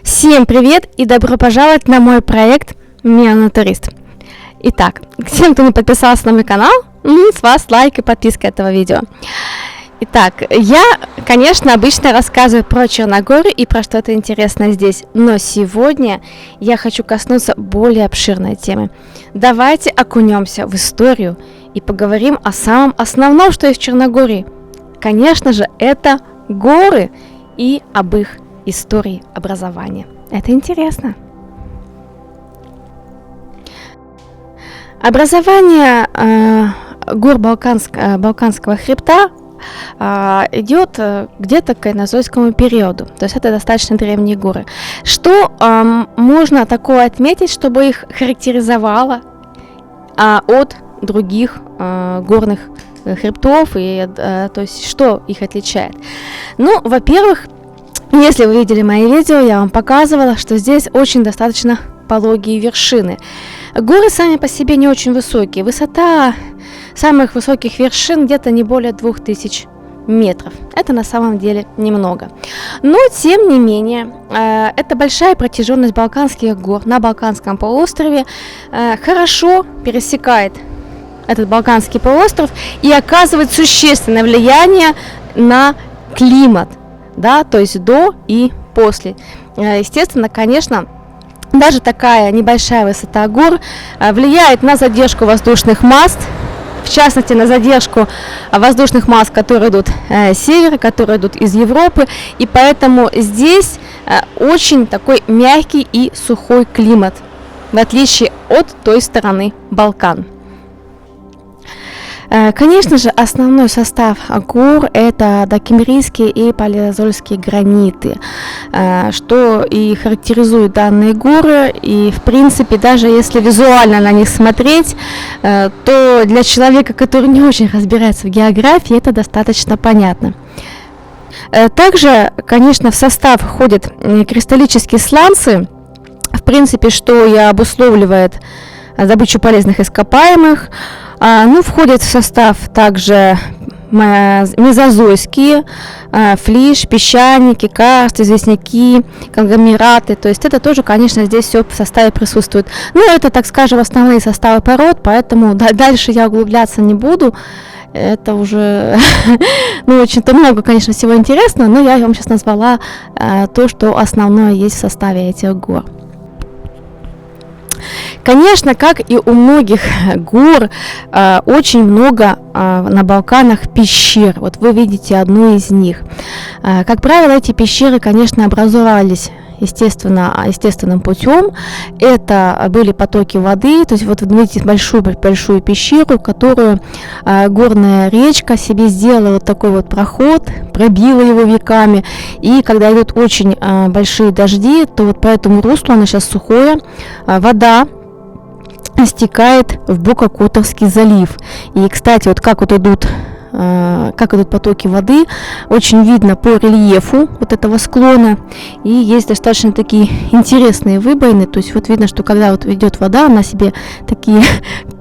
Всем привет и добро пожаловать на мой проект Мианатурист. Итак, всем, кто не подписался на мой канал, с вас лайк и подписка этого видео. Итак, я, конечно, обычно рассказываю про Черногорию и про что-то интересное здесь, но сегодня я хочу коснуться более обширной темы. Давайте окунемся в историю и поговорим о самом основном, что есть в Черногории. Конечно же, это горы и об их истории образования. Это интересно. Образование гор Балканского хребта идет где-то к кайнозойскому периоду, то есть это достаточно древние горы. Что можно такое отметить, чтобы их характеризовало от других горных хребтов, то есть что их отличает? Ну, во-первых, если вы видели мои видео, я вам показывала, что здесь очень достаточно пологие вершины. Горы сами по себе не очень высокие. Высота самых высоких вершин где-то не более 2000 метров. Это на самом деле немного. Но, тем не менее, это большая протяженность Балканских гор на Балканском полуострове хорошо пересекает этот Балканский полуостров и оказывает существенное влияние на климат. Да, то есть до и после. Естественно, конечно, даже такая небольшая высота гор влияет на задержку воздушных масс, в частности, на задержку воздушных масс, которые идут с севера, которые идут из Европы, и поэтому здесь очень такой мягкий и сухой климат, в отличие от той стороны Балкан. Конечно же, основной состав гор – это докембрийские и палеозойские граниты, что и характеризует данные горы. И, в принципе, даже если визуально на них смотреть, то для человека, который не очень разбирается в географии, это достаточно понятно. Также, конечно, в состав входят кристаллические сланцы, в принципе, что и обусловливает добычу полезных ископаемых. Входят в состав также мезозойские, флиш, песчаники, карсты, известняки, конгломераты. То есть это тоже, конечно, здесь все в составе присутствует. Это, так скажем, основные составы пород, поэтому дальше я углубляться не буду. Это уже очень-то много, конечно, всего интересного, но я вам сейчас назвала то, что основное есть в составе этих гор. Конечно, как и у многих гор, очень много на Балканах пещер. Вот вы видите одну из них. Как правило, эти пещеры, конечно, образовались естественным путем. Это были потоки воды, то есть вот вы видите большую пещеру, которую горная речка себе сделала вот такой вот проход, пробила его веками, и когда идут очень большие дожди, то вот по этому руслу, оно сейчас сухое, вода стекает в Бока-Котовский залив. И, кстати, вот как идут потоки воды, очень видно по рельефу вот этого склона, и есть достаточно такие интересные выбоины, то есть вот видно, что когда вот идет вода, она себе такие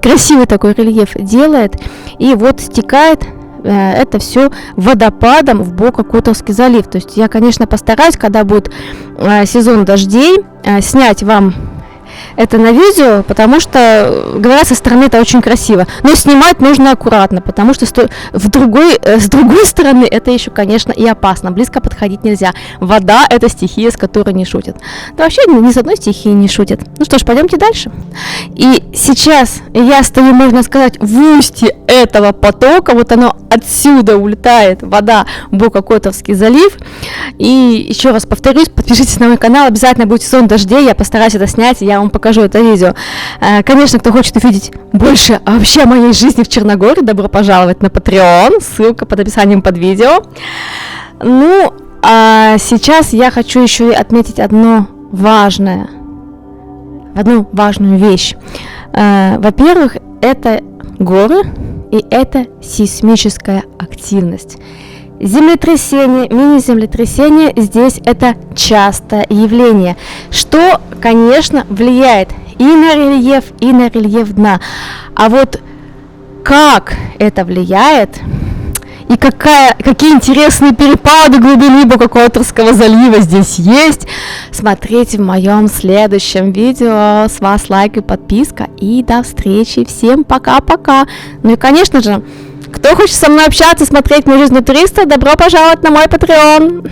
красивый такой рельеф делает, и вот стекает это все водопадом в Бока-Котовский залив. То есть я, конечно, постараюсь, когда будет сезон дождей, снять вам это на видео, потому что, говорят, со стороны это очень красиво. Но снимать нужно аккуратно, потому что с другой стороны это еще, конечно, и опасно. Близко подходить нельзя. Вода – это стихия, с которой не шутят. Да вообще ни с одной стихией не шутят. Ну что ж, пойдемте дальше. И сейчас я стою, можно сказать, в устье этого потока. Вот оно отсюда улетает, вода, в Бока-Котовский залив. И еще раз повторюсь, подпишитесь на мой канал, обязательно будет сезон дождей, я постараюсь это снять, я вам покажу это видео. Конечно, кто хочет увидеть больше вообще о моей жизни в Черногории, добро пожаловать на Patreon, ссылка под описанием под видео. А сейчас я хочу еще и отметить одну важную вещь. Во-первых, это горы и это сейсмическая активность. Землетрясения, мини-землетрясения здесь это частое явление, что, конечно, влияет и на рельеф дна. А вот как это влияет, и какие интересные перепады глубины Бококоторского залива здесь есть, смотрите в моем следующем видео. С вас лайк и подписка, и до встречи, всем пока-пока. Ну и конечно же, кто хочет со мной общаться, смотреть мою жизнь на 300, добро пожаловать на мой Patreon.